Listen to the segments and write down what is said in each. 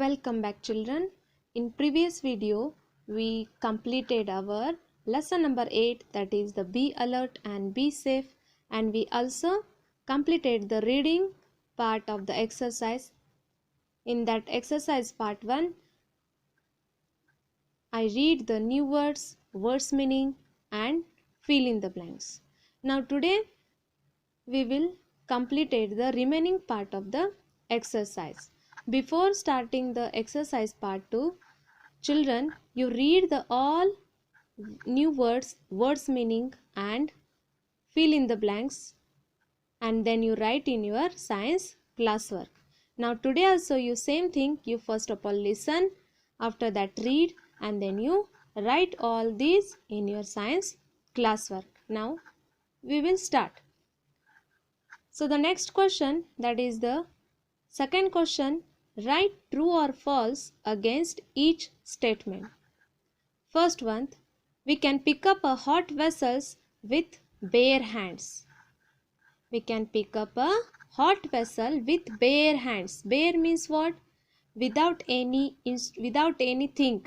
Welcome back, children. In previous video we completed our lesson number 8, that is the be alert and be safe, and we also completed the reading part of the exercise. In that exercise part 1, I read the new words, words meaning and fill in the blanks. Now today we will complete the remaining part of the exercise. Before starting the exercise part 2, children, you read the all new words, words meaning and fill in the blanks, and then you write in your science classwork. Now today also you same thing, you first of all listen, after that read, and then you write all these in your science classwork. Now we will start. So the next question, that is the second question, write true or false against each statement. First one, we can pick up a hot vessels with bare hands. We can pick up a hot vessel with bare hands. Bare means what? Without anything.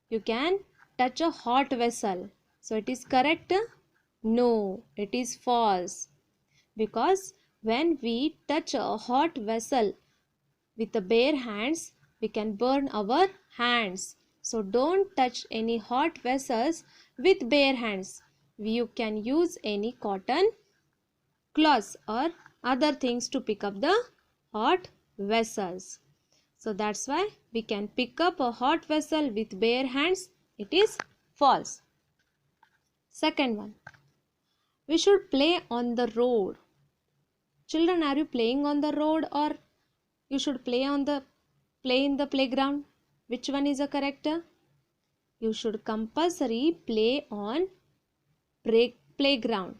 You can touch a hot vessel. So it is correct? No, it is false. Because when we touch a hot vessel with the bare hands, we can burn our hands. So don't touch any hot vessels with bare hands. You can use any cotton cloths or other things to pick up the hot vessels. So that's why we can pick up a hot vessel with bare hands. It is false. Second one, we should play on the road. Children, are you playing on the road or you should play in the playground? Which one is the correct? You should compulsory play on playground.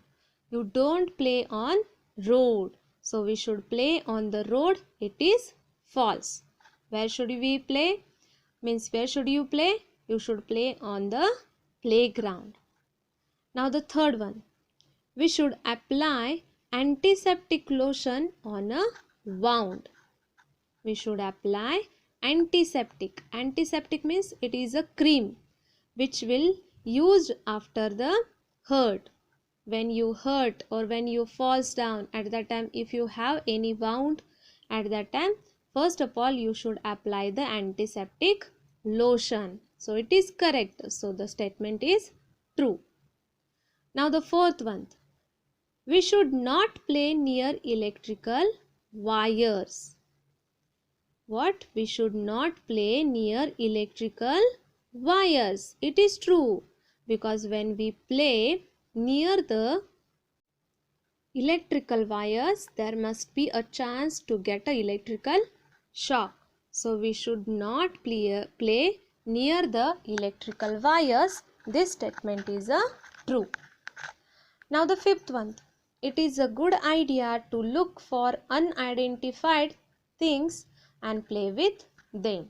You don't play on road. So we should play on the road. It is false. Where should we play? Means where should you play? You should play on the playground. Now the third one. We should apply antiseptic lotion on a wound. We should apply antiseptic. Antiseptic means it is a cream which will used after the hurt. When you hurt or when you falls down, at that time if you have any wound, at that time first of all you should apply the antiseptic lotion. So it is correct. So the statement is true. Now the fourth one. We should not play near electrical wires. What? We should not play near electrical wires. It is true, because when we play near the electrical wires, there must be a chance to get an electrical shock. So we should not play near the electrical wires. This statement is true. Now the fifth one. It is a good idea to look for unidentified things and play with them.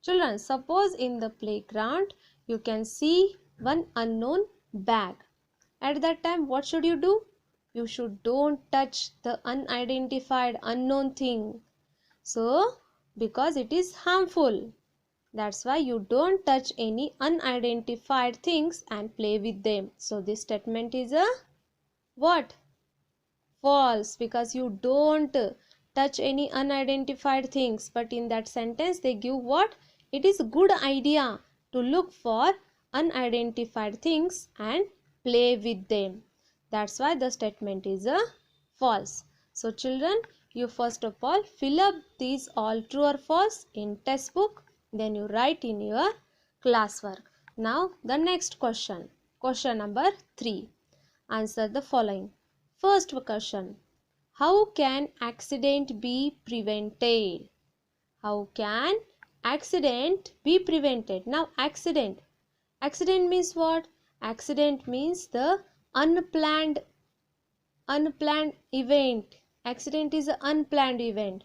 Children, suppose in the playground you can see one unknown bag. At that time what should you do? You should don't touch the unidentified unknown thing. So because it is harmful. That's why you don't touch any unidentified things and play with them. So this statement is a what? False, because you don't touch any unidentified things. But in that sentence they give what? It is a good idea to look for unidentified things and play with them. That's why the statement is a false. So children, you first of all fill up these all true or false in test book. Then you write in your classwork. Now the next question. Question number 3. Answer the following. First question. How can accident be prevented? How can accident be prevented? Now accident. Accident means what? Accident means the unplanned event. Accident is an unplanned event.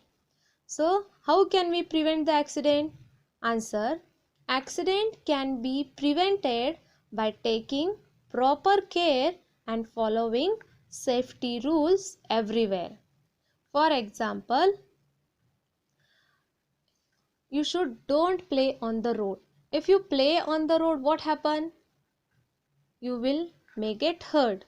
So how can we prevent the accident? Answer. Accident can be prevented by taking proper care and following safety rules everywhere. For example, you should don't play on the road. If you play on the road, what happen? You may get hurt.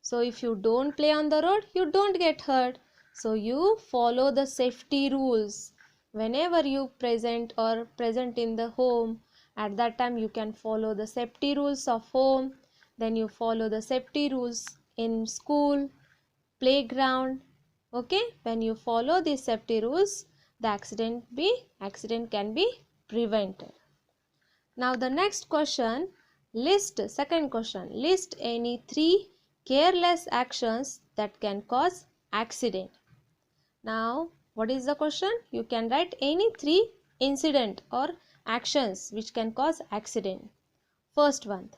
So if you don't play on the road, you don't get hurt. So you follow the safety rules. Whenever you present in the home, at that time you can follow the safety rules of home. Then you follow the safety rules in school, playground. Okay, when you follow these safety rules, the accident can be prevented. Now the next question, second question, list any 3 careless actions that can cause accident. Now what is the question? You can write any 3 incident or actions which can cause accident. First one,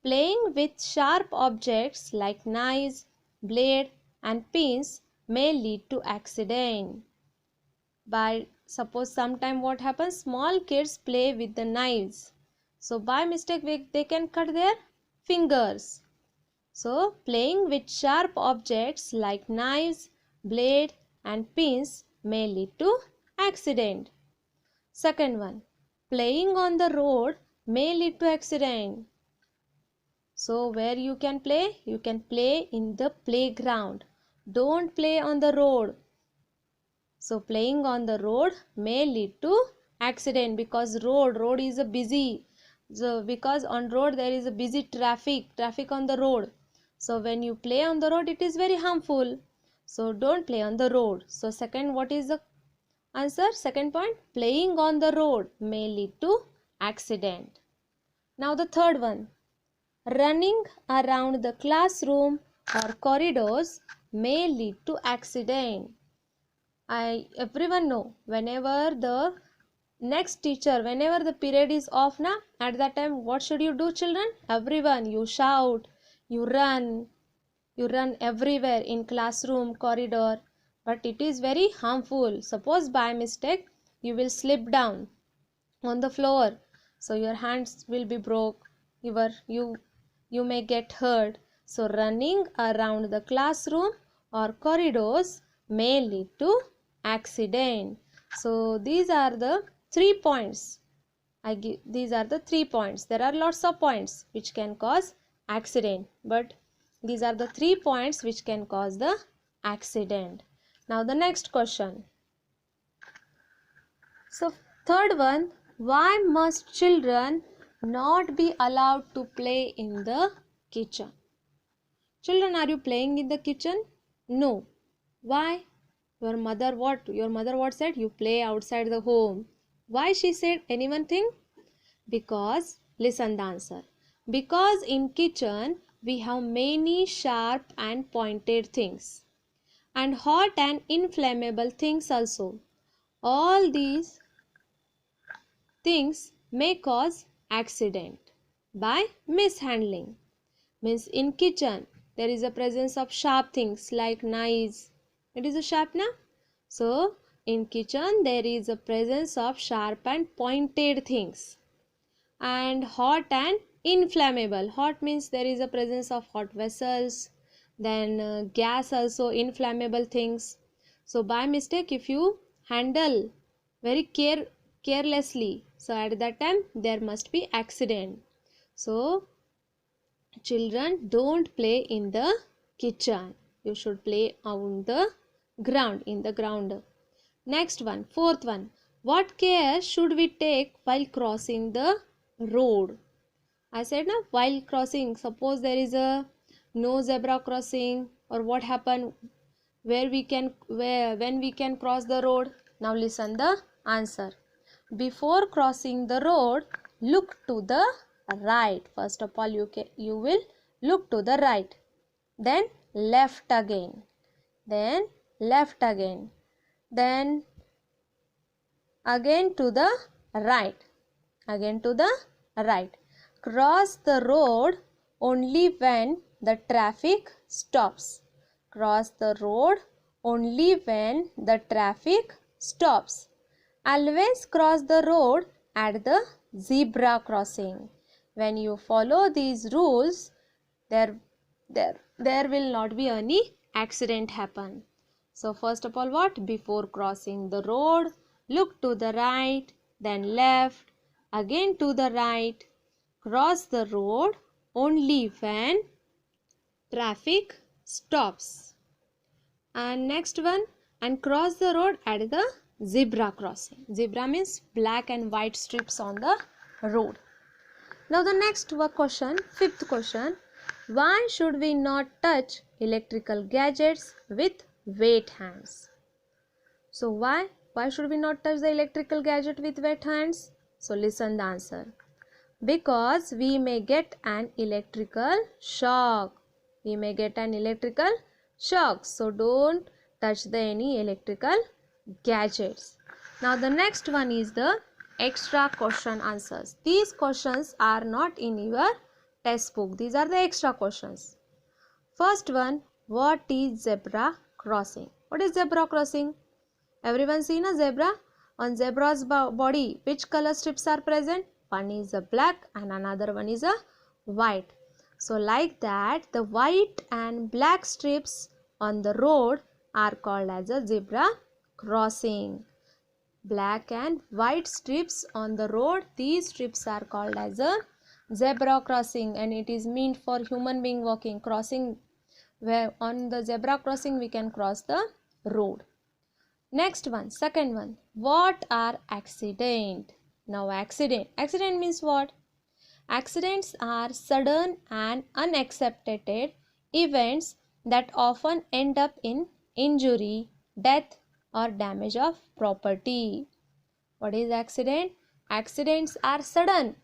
playing with sharp objects like knives, blade and pins may lead to accident. By suppose sometime what happens, small kids play with the knives, so by mistake they can cut their fingers. So playing with sharp objects like knives, blade and pins may lead to accident. Second one, playing on the road may lead to accident. So where you can play? You can play in the playground. Don't play on the road. So playing on the road may lead to accident, because road is a busy. So because on road there is a busy traffic on the road. So when you play on the road, it is very harmful. So don't play on the road. So second, what is the answer? Second point, playing on the road may lead to accident. Now the third one, running around the classroom or corridors may lead to accident. Everyone know, whenever the next teacher, whenever the period is off now, at that time what should you do, children? Everyone, you shout, you run everywhere in classroom, corridor, but it is very harmful. Suppose by mistake you will slip down on the floor, so your hands will be broke, you may get hurt. So running around the classroom or corridors may lead to accident. So these are the 3 points. These are the 3 points. There are lots of points which can cause accident, but these are the 3 points which can cause the accident. Now the next question. So third one, why must children not be allowed to play in the kitchen? Children, are you playing in the kitchen? No. Why? Your mother what said? You play outside the home. Why she said? Anyone think? Because, listen the answer. Because in kitchen we have many sharp and pointed things, and hot and inflammable things also. All these things may cause accident by mishandling. Means in kitchen there is a presence of sharp things like knives. It is a sharp now. So in kitchen there is a presence of sharp and pointed things, and hot and inflammable. Hot means there is a presence of hot vessels, then gas also, inflammable things. So by mistake if you handle very carelessly, so at that time there must be accident. So children, don't play in the kitchen. You should play on the ground, in the ground. Next one, fourth one. What care should we take while crossing the road? I said now, while crossing, suppose there is a no zebra crossing, or what happen when we can cross the road. Now listen the answer. Before crossing the road, look to the right. First of all, you will look to the right, then left again, then left again, then again to the right, again to the right. Cross the road only when the traffic stops. Cross the road only when the traffic stops. Always cross the road at the zebra crossing. When you follow these rules, there will not be any accident happen. So first of all, what? Before crossing the road, look to the right, then left, again to the right. Cross the road only when traffic stops. And next one, and cross the road at the zebra crossing. Zebra means black and white strips on the road. Now the next question, fifth question, why should we not touch electrical gadgets with wet hands? So why should we not touch the electrical gadget with wet hands? So listen the answer. Because we may get an electrical shock. We may get an electrical shock. So don't touch any electrical gadgets. Now the next one is the extra question answers. These questions are not in your textbook. These are the extra questions. First one, what is zebra crossing? What is zebra crossing? Everyone seen a zebra? On zebra's body, which color strips are present? One is a black and another one is a white. So like that, the white and black strips on the road are called as a zebra crossing. Black and white strips on the road, these strips are called as a zebra crossing, and it is meant for human being walking, crossing, where on the zebra crossing we can cross the road. Next one, second one, what are accident? Now accident means what? Accidents are sudden and unexpected events that often end up in injury, death or damage of property. What is accident? Accidents are sudden.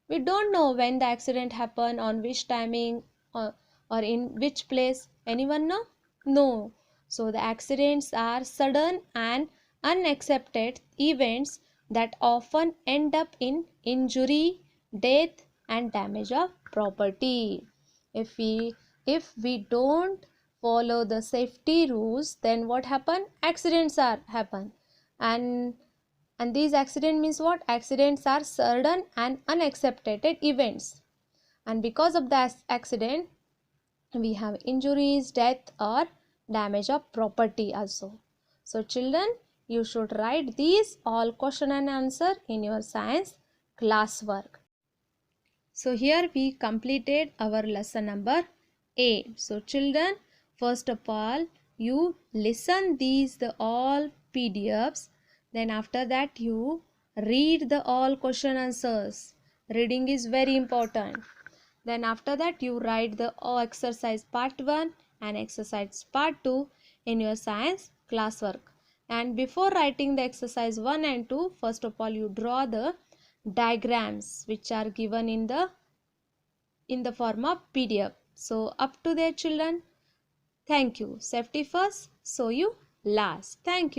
We don't know when the accident happened, on which timing, or in which place. Anyone know? No. So the accidents are sudden and unexpected events that often end up in injury, death and damage of property. If we don't follow the safety rules, then what happen? Accidents are happen. And these accident means what? Accidents are sudden and unexpected events, and because of the accident we have injuries, death or damage of property also. So children, you should write these all question and answer in your science classwork. So here we completed our lesson number 8. So children, first of all you listen these all PDFs, then after that you read the all question answers. Reading is very important. Then after that you write the exercise part 1 and exercise part 2 in your science classwork. And before writing the exercise 1 and 2, first of all you draw the diagrams which are given in the form of PDF. So up to there children. Thank you. Safety first, so you last. Thank you.